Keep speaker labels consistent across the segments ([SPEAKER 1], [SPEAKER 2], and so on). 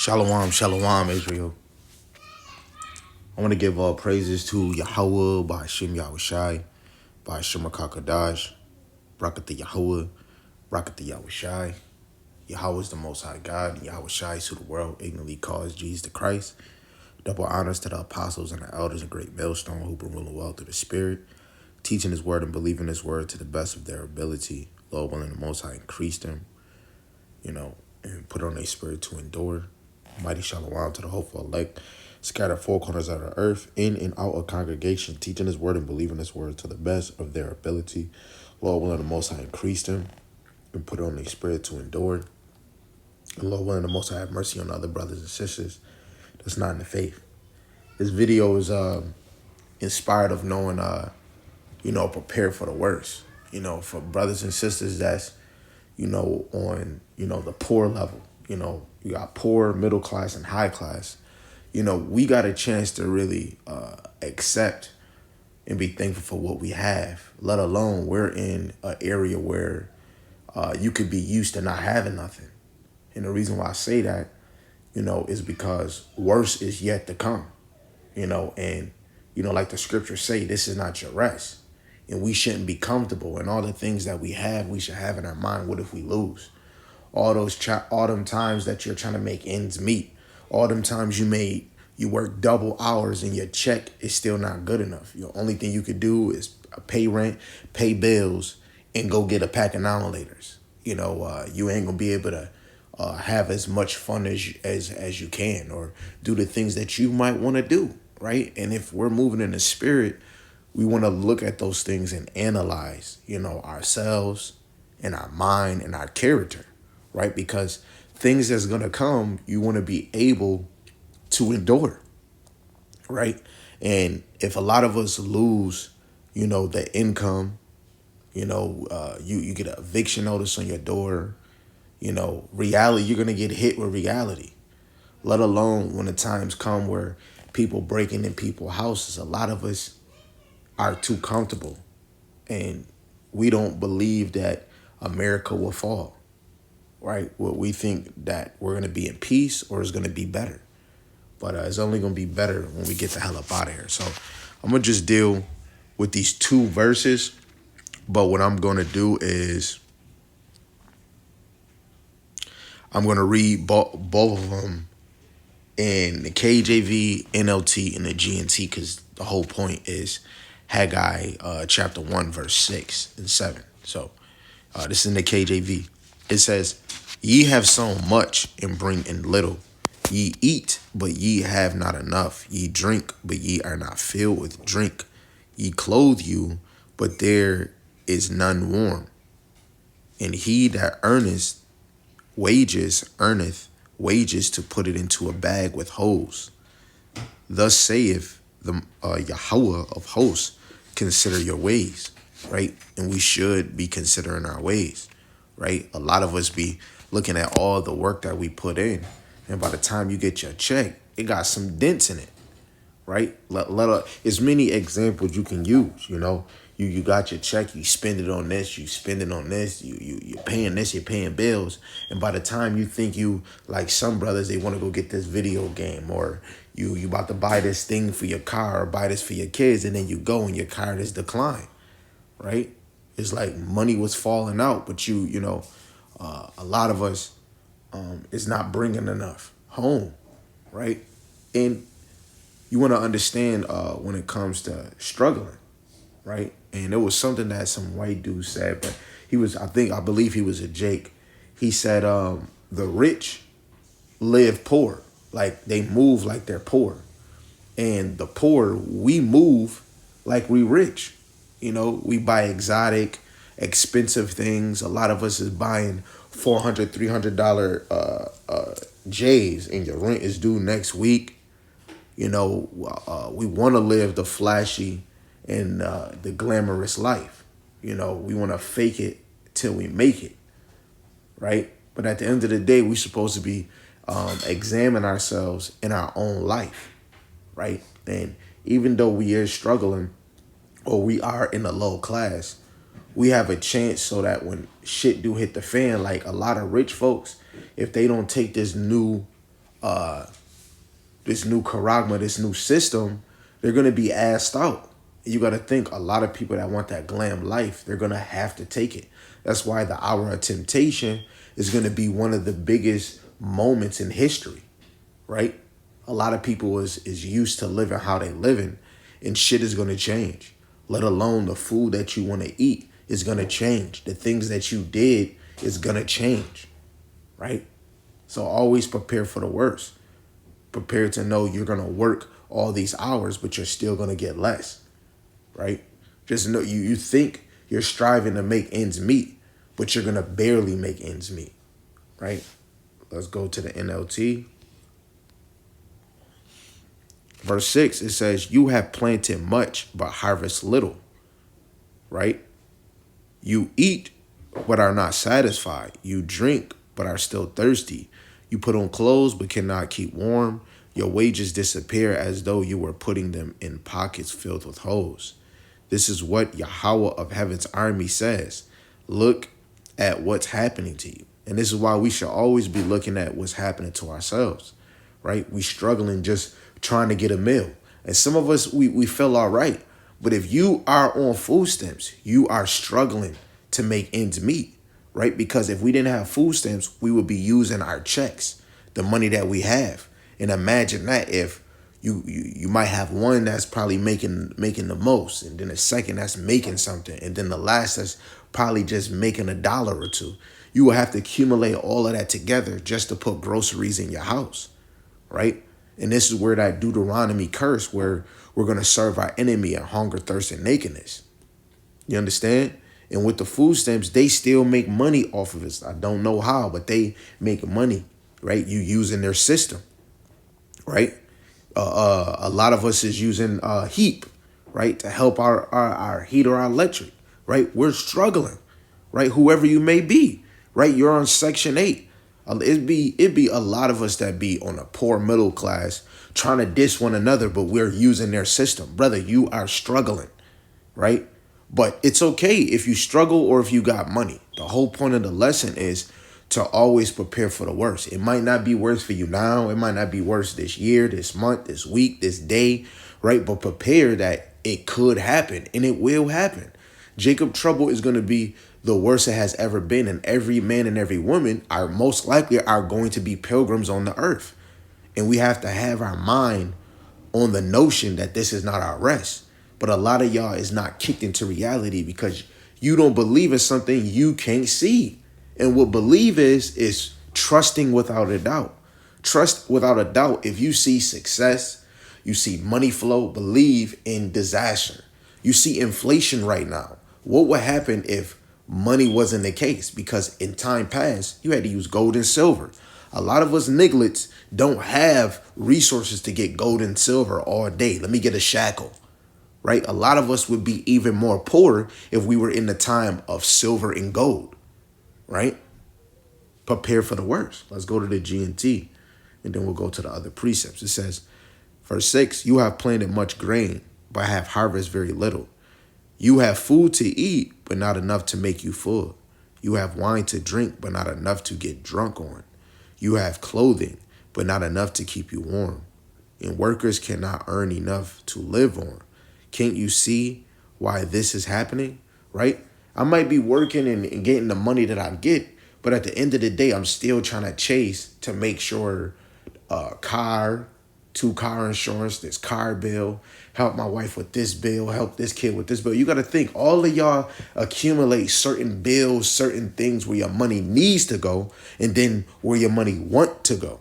[SPEAKER 1] Shalom, shalom, Israel. I want to give all praises to Yahweh, by Hashem Yahushai, by Hashem HaKadosh, Brakatha Yahweh, Brakatha Yahushai. Yahweh is the Most High God, and Yahushai is who the world ignorantly calls Jesus the Christ. Double honors to the apostles and the elders and great millstone who been ruling well through the Spirit, teaching His word and believing His word to the best of their ability. Lord willing, the Most High increase them, and put on their spirit to endure. Mighty shalom to the hopeful elect, scattered four corners of the earth, in and out of congregation, teaching His word and believing His word to the best of their ability. Lord willing, the Most High increase them and put on their spirit to endure. And Lord willing, the Most High have mercy on other brothers and sisters that's not in the faith. This video is inspired of knowing, prepare for the worst. For brothers and sisters that's, on, the poor level. You got poor, middle class, and high class. We got a chance to really accept and be thankful for what we have, let alone we're in an area where you could be used to not having nothing. And the reason why I say that, is because worse is yet to come, and, like the scriptures say, this is not your rest. And we shouldn't be comfortable. And all the things that we have, we should have in our mind. What if we lose? All them times that you're trying to make ends meet, all them times you work double hours and your check is still not good enough. The only thing you could do is pay rent, pay bills, and go get a pack of now-and-laters. You ain't gonna be able to have as much fun as you can, or do the things that you might want to do, right? And if we're moving in the spirit, we want to look at those things and analyze, ourselves and our mind and our character, right? Because things that's going to come, you want to be able to endure, right? And if a lot of us lose, the income, you get an eviction notice on your door, reality, you're going to get hit with reality, let alone when the times come where people breaking in people's houses. A lot of us are too comfortable, and we don't believe that America will fall, right? Well, we think that we're going to be in peace or it's going to be better, but it's only going to be better when we get the hell up out of here. So I'm going to just deal with these two verses, but what I'm going to do is I'm going to read both of them in the KJV, NLT, and the GNT, because the whole point is Haggai chapter 1, verse 6 and 7. So this is in the KJV. It says, "Ye have sown much and bring in little. Ye eat, but ye have not enough. Ye drink, but ye are not filled with drink. Ye clothe you, but there is none warm. And he that earneth wages to put it into a bag with holes. Thus saith the Yahweh of hosts, consider your ways," right? And we should be considering our ways, right? A lot of us be looking at all the work that we put in, and by the time you get your check, it got some dents in it, right? As many examples you can use. You got your check, you spend it on this, you spend it on this, you're paying this, you're paying bills. And by the time you think like some brothers, they want to go get this video game, or you about to buy this thing for your car or buy this for your kids, and then you go and your card is declined, right? It's like money was falling out, but a lot of us is not bringing enough home, right? And you want to understand when it comes to struggling, right? And it was something that some white dude said, but I believe he was a Jake. He said, the rich live poor. Like they move like they're poor. And the poor, we move like we rich. We buy exotic, expensive things. A lot of us is buying $400, $300 J's, and your rent is due next week. We want to live the flashy and the glamorous life. We want to fake it till we make it, right? But at the end of the day, we're supposed to be examine ourselves in our own life, right? And even though we are struggling, or we are in a low class, we have a chance so that when shit do hit the fan, like a lot of rich folks, if they don't take this new this new charagma, this new system, they're gonna be assed out. You got to think a lot of people that want that glam life, they're gonna have to take it. That's why the hour of temptation is gonna be one of the biggest moments in history, right? A lot of people is used to living how they living, and shit is gonna change. Let alone the food that you want to eat is gonna change. The things that you did is gonna change, right? So always prepare for the worst. Prepare to know you're gonna work all these hours, but you're still gonna get less, right? Just know you think you're striving to make ends meet, but you're gonna barely make ends meet, right? Let's go to the NLT. Verse 6, it says, you have planted much, but harvest little, right? You eat, but are not satisfied. You drink, but are still thirsty. You put on clothes, but cannot keep warm. Your wages disappear as though you were putting them in pockets filled with holes. This is what Yahweh of heaven's army says. Look at what's happening to you. And this is why we should always be looking at what's happening to ourselves, right? We struggling just trying to get a meal. And some of us, we feel all right. But if you are on food stamps, you are struggling to make ends meet, right? Because if we didn't have food stamps, we would be using our checks, the money that we have. And imagine that if you might have one that's probably making the most, and then a second that's making something, and then the last that's probably just making $1 or $2. You will have to accumulate all of that together just to put groceries in your house, right? And this is where that Deuteronomy curse, where we're going to serve our enemy in hunger, thirst, and nakedness. You understand? And with the food stamps, they still make money off of it. I don't know how, but they make money, right? You using their system, right? A lot of us is using HEAP, right, to help our heat or our electric, right? We're struggling, right? Whoever you may be, right? You're on Section 8. It'd be a lot of us that be on a poor middle class trying to diss one another, but we're using their system. Brother, you are struggling, right? But it's okay if you struggle or if you got money. The whole point of the lesson is to always prepare for the worst. It might not be worse for you now. It might not be worse this year, this month, this week, this day, right? But prepare that it could happen, and it will happen. Jacob trouble is going to be the worst it has ever been, and every man and every woman are most likely are going to be pilgrims on the earth. And we have to have our mind on the notion that this is not our rest. But a lot of y'all is not kicked into reality because you don't believe in something you can't see. And what believe is trusting without a doubt. Trust without a doubt. If you see success, you see money flow, believe in disaster. You see inflation right now. What would happen if money wasn't the case? Because in time past, you had to use gold and silver. A lot of us nigglets don't have resources to get gold and silver all day. Let me get a shackle, right? A lot of us would be even more poor if we were in the time of silver and gold, right? Prepare for the worst. Let's go to the G&T, and then we'll go to the other precepts. It says, verse 6, you have planted much grain, but have harvest very little. You have food to eat, but not enough to make you full. You have wine to drink, but not enough to get drunk on. You have clothing, but not enough to keep you warm. And workers cannot earn enough to live on. Can't you see why this is happening, right? I might be working and getting the money that I get, but at the end of the day, I'm still trying to chase to make sure car 2-car insurance, this car bill, help my wife with this bill, help this kid with this bill. You got to think all of y'all accumulate certain bills, certain things where your money needs to go, and then where your money want to go,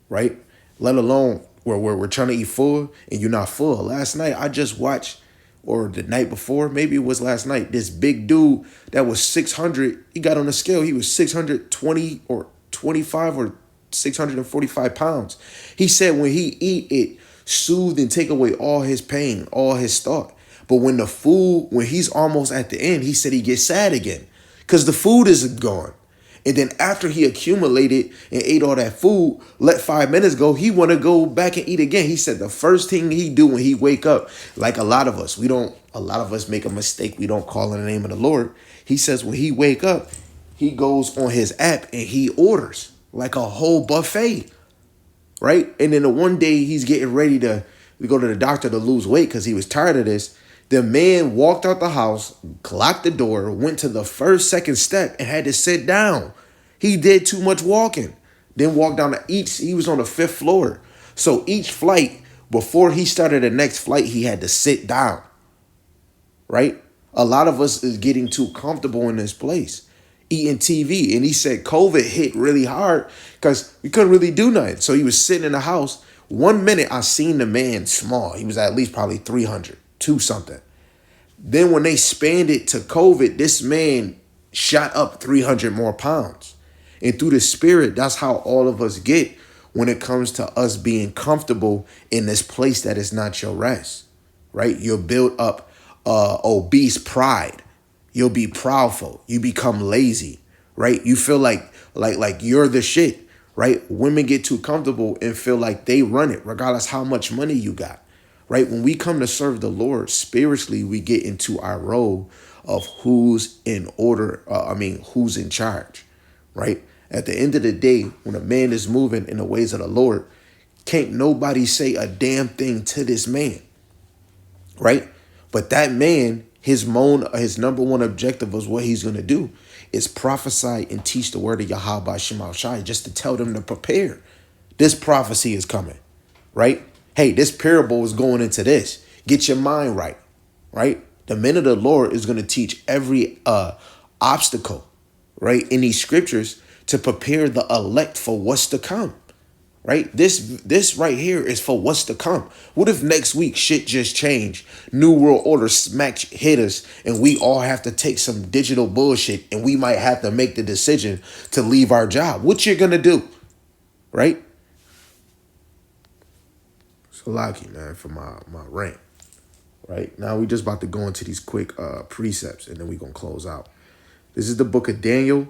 [SPEAKER 1] right? Let alone where we're trying to eat full and you're not full. Last night, I just watched, or the night before, maybe it was last night, this big dude that was 600, he got on the scale, he was 620 or 25 or 645 pounds. He said when he eat, it soothe and take away all his pain, all his thought. But when the food, when he's almost at the end, he said he gets sad again because the food is gone. And then after he accumulated and ate all that food, let 5 minutes go, he want to go back and eat again. He said the first thing he do when he wake up, like a lot of us make a mistake. We don't call in the name of the Lord. He says when he wake up, he goes on his app and he orders like a whole buffet. right? And then the one day he's getting ready to go to the doctor to lose weight because he was tired of this. The man walked out the house, locked the door, went to the first, second step, and had to sit down. He did too much walking. Then walked down to each, he was on the 5th floor. So each flight, before he started the next flight, he had to sit down, right? A lot of us is getting too comfortable in this place, eating TV. And he said COVID hit really hard because we couldn't really do nothing. So he was sitting in the house. 1 minute, I seen the man small. He was at least probably 300, 2 something. Then when they expanded to COVID, this man shot up 300 more pounds. And through the spirit, that's how all of us get when it comes to us being comfortable in this place that is not your rest, right? You'll build up obese pride. You'll be proudful. You become lazy, right? You feel like you're the shit, right? Women get too comfortable and feel like they run it regardless how much money you got, right? When we come to serve the Lord spiritually, we get into our role of who's in order. Who's in charge, right? At the end of the day, when a man is moving in the ways of the Lord, can't nobody say a damn thing to this man, right? But that man, his number one objective was what he's going to do is prophesy and teach the word of Yahweh Shema Shai, just to tell them to prepare. This prophecy is coming, right? Hey, this parable is going into this. Get your mind right, right? The men of the Lord is going to teach every obstacle, right, in these scriptures to prepare the elect for what's to come, right? This right here is for what's to come. What if next week shit just changed? New World Order hit us and we all have to take some digital bullshit and we might have to make the decision to leave our job. What you gonna do, right? So lucky, man, for my rant. Right now we just about to go into these quick precepts and then we're gonna close out. This is the book of Daniel,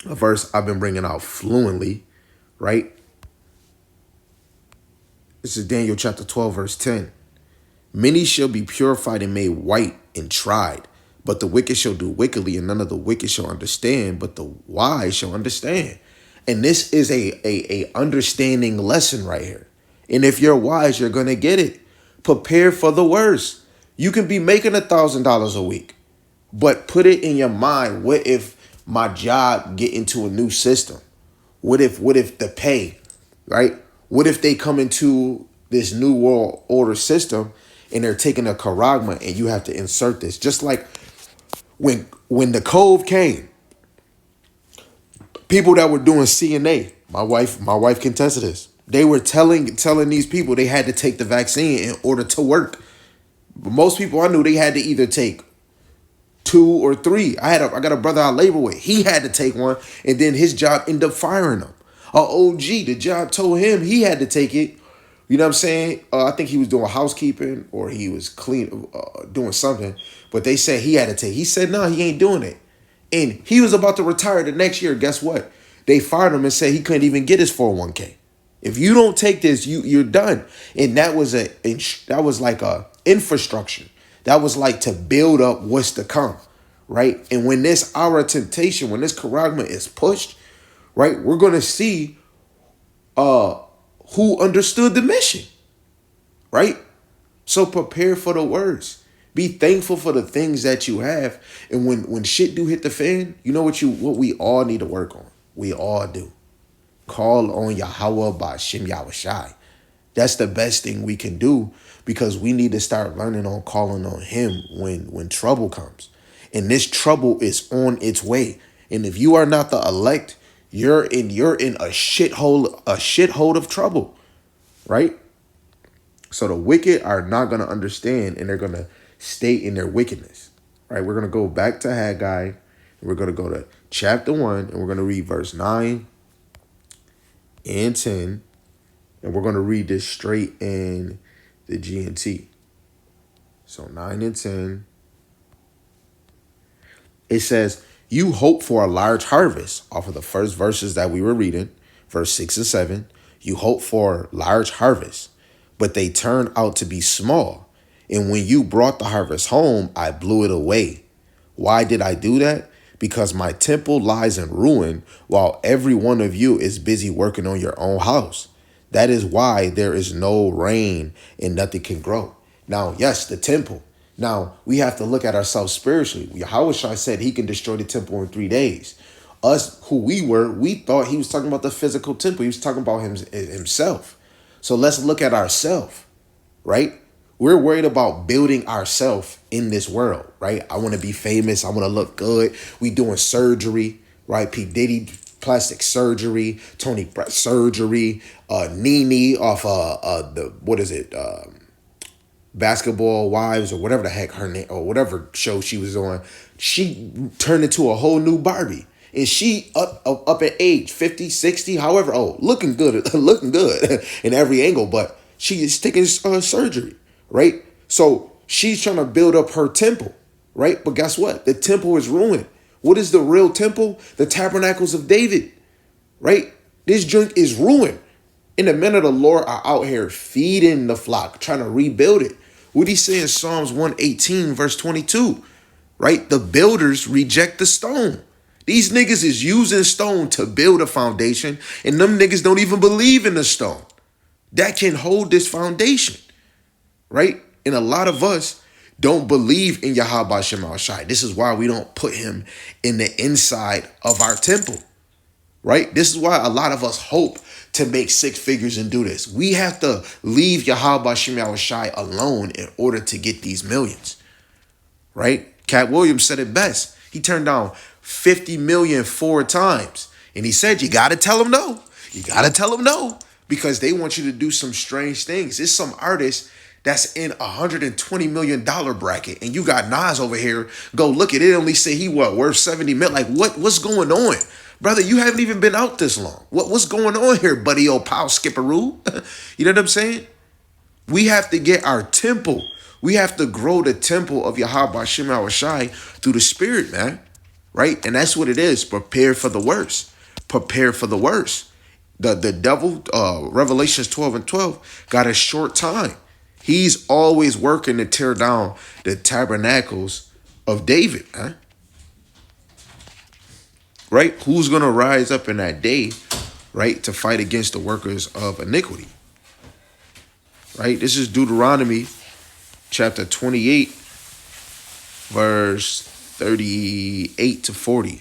[SPEAKER 1] a verse I've been bringing out fluently, right? This is Daniel chapter 12, verse 10. Many shall be purified and made white and tried, but the wicked shall do wickedly, and none of the wicked shall understand, but the wise shall understand. And this is a understanding lesson right here. And if you're wise, you're going to get it. Prepare for the worst. You can be making $1,000 a week, but put it in your mind. What if my job get into a new system? What if the pay, right? What if they come into this new world order system and they're taking a charagma and you have to insert this? Just like when the Cove came, people that were doing CNA, my wife can test this. They were telling these people they had to take the vaccine in order to work. But most people I knew, they had to either take 2 or 3. I got a brother I labor with. He had to take one, and then his job ended up firing him. OG, the job told him he had to take it. You know what I'm saying? I think he was doing housekeeping or he was doing something. But they said he had to take it. He said, no, he ain't doing it. And he was about to retire the next year. Guess what? They fired him and said he couldn't even get his 401k. If you don't take this, you're done. And that was like a infrastructure. That was like to build up what's to come, right? And when this hour of temptation, when this charagma is pushed, right, we're going to see who understood the mission, right? So prepare for the worst. Be thankful for the things that you have. And when shit do hit the fan, you know what we all need to work on? We all do. Call on Yahweh by Shem Yahushai. That's the best thing we can do, because we need to start learning on calling on him when trouble comes. And this trouble is on its way. And if you are not the elect, you're in a shithole of trouble, right? So the wicked are not going to understand, and they're going to stay in their wickedness, right? We're going to go back to Haggai, and we're going to go to chapter 1, and we're going to read verse 9 and 10, and we're going to read this straight in the GNT. So 9 and 10, it says, you hope for a large harvest off of the first verses that we were reading, verse 6 and 7. You hope for large harvest, but they turned out to be small. And when you brought the harvest home, I blew it away. Why did I do that? Because my temple lies in ruin while every one of you is busy working on your own house. That is why there is no rain and nothing can grow. Now, yes, the temple. Now, we have to look at ourselves spiritually. Yahweh Shai said he can destroy the temple in 3 days. Us, who we were, we thought he was talking about the physical temple. He was talking about himself. So let's look at ourselves, right? We're worried about building ourselves in this world, right? I want to be famous. I want to look good. We doing surgery, right? P. Diddy, plastic surgery. Tony surgery. Nene off what is it? Basketball Wives or whatever the heck her name or whatever show she was on. She turned into a whole new Barbie. And she up at age 50, 60, however old, looking good, looking good in every angle, but she is taking surgery, right? So she's trying to build up her temple, right? But guess what? The temple is ruined. What is the real temple? The tabernacles of David, right? This joint is ruined. And the men of the Lord are out here feeding the flock, trying to rebuild it. What he say in Psalms 118, verse 22, right? The builders reject the stone. These niggas is using stone to build a foundation, and them niggas don't even believe in the stone that can hold this foundation, right? And a lot of us don't believe in Yahweh Shem Shai. This is why we don't put him in the inside of our temple, right? This is why a lot of us hope to make 6 figures and do this. We have to leave Yahweh Shem Shai alone in order to get these millions, right? Cat Williams said it best. He turned down 50 million 4 times. And he said, you got to tell them no. You got to tell them no because they want you to do some strange things. It's some artist that's in $120 million bracket. And you got Nas over here. Go look at it. Only say he worth 70 mil. Like what's going on? Brother, you haven't even been out this long. What's going on here, buddy? Old pal Skipperoo. You know what I'm saying? We have to get our temple. We have to grow the temple of Yahweh Shem Shai through the spirit, man. Right? And that's what it is. Prepare for the worst. Prepare for the worst. The devil, Revelations 12 and 12, got a short time. He's always working to tear down the tabernacles of David, man. Right? Who's going to rise up in that day, right, to fight against the workers of iniquity? Right? This is Deuteronomy chapter 28, verse 38 to 40.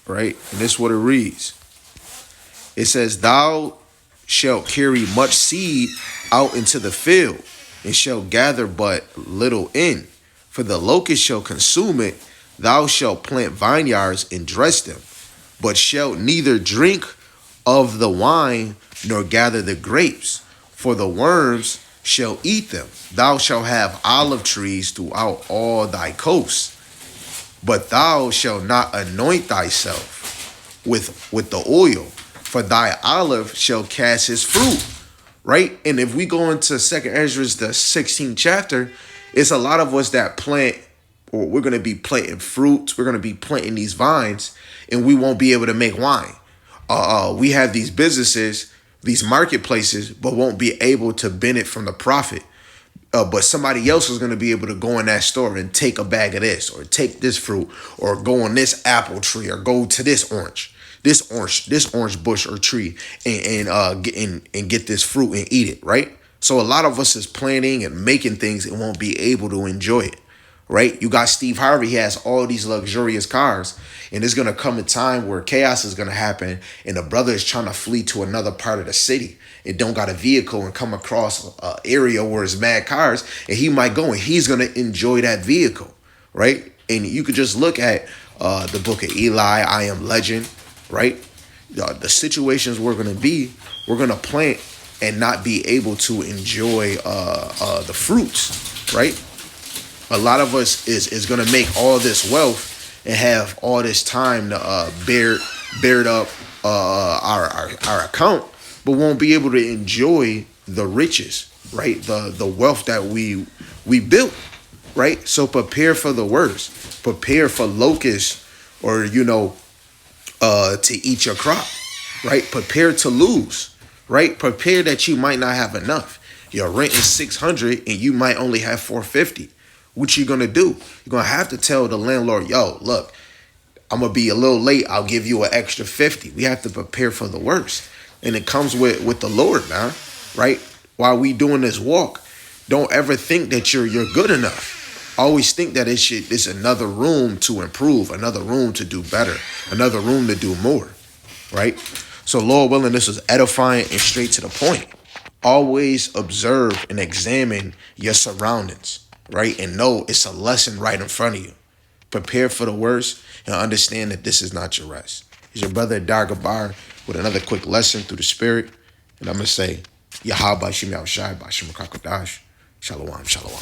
[SPEAKER 1] Right? And this is what it reads. It says, thou shalt carry much seed out into the field, and shalt gather but little in. For the locust shall consume it. Thou shalt plant vineyards and dress them, but shalt neither drink of the wine nor gather the grapes, for the worms shall eat them. Thou shalt have olive trees throughout all thy coasts, but thou shalt not anoint thyself with the oil, for thy olive shall cast his fruit. Right? And if we go into 2nd Ezra, the 16th chapter, it's a lot of us that plant, or we're going to be planting fruits. We're going to be planting these vines, and we won't be able to make wine. We have these businesses, these marketplaces, but won't be able to benefit from the profit. But somebody else is going to be able to go in that store and take a bag of this, or take this fruit, or go on this apple tree, or go to this orange bush or tree, and get this fruit and eat it, right? So a lot of us is planning and making things and won't be able to enjoy it, right? You got Steve Harvey, he has all these luxurious cars, and there's going to come a time where chaos is going to happen, and the brother is trying to flee to another part of the city and don't got a vehicle and come across an area where it's mad cars, and he might go and he's going to enjoy that vehicle, right? And you could just look at the book of Eli, I Am Legend, right? The situations we're going to plant and not be able to enjoy the fruits, right? A lot of us is going to make all this wealth and have all this time to bear up our account, but won't be able to enjoy the riches, right? The wealth that we built, right? So prepare for the worst. Prepare for locusts, or to eat your crop, right? Prepare to lose, right? Prepare that you might not have enough. Your rent is $600 and you might only have $450. What you gonna do? You're gonna have to tell the landlord, yo, look, I'm going to be a little late. I'll give you an extra 50. We have to prepare for the worst. And it comes with the Lord, man, right? While we doing this walk, don't ever think that you're good enough. Always think that it's another room to improve, another room to do better, another room to do more, right? So Lord willing, this is edifying and straight to the point. Always observe and examine your surroundings, right? And know it's a lesson right in front of you. Prepare for the worst and understand that this is not your rest. It's your brother Dargabar with another quick lesson through the spirit. And I'm going to say, Yahweh Shem Yahushai B'Shem Rakakadash. Shalom, shalom.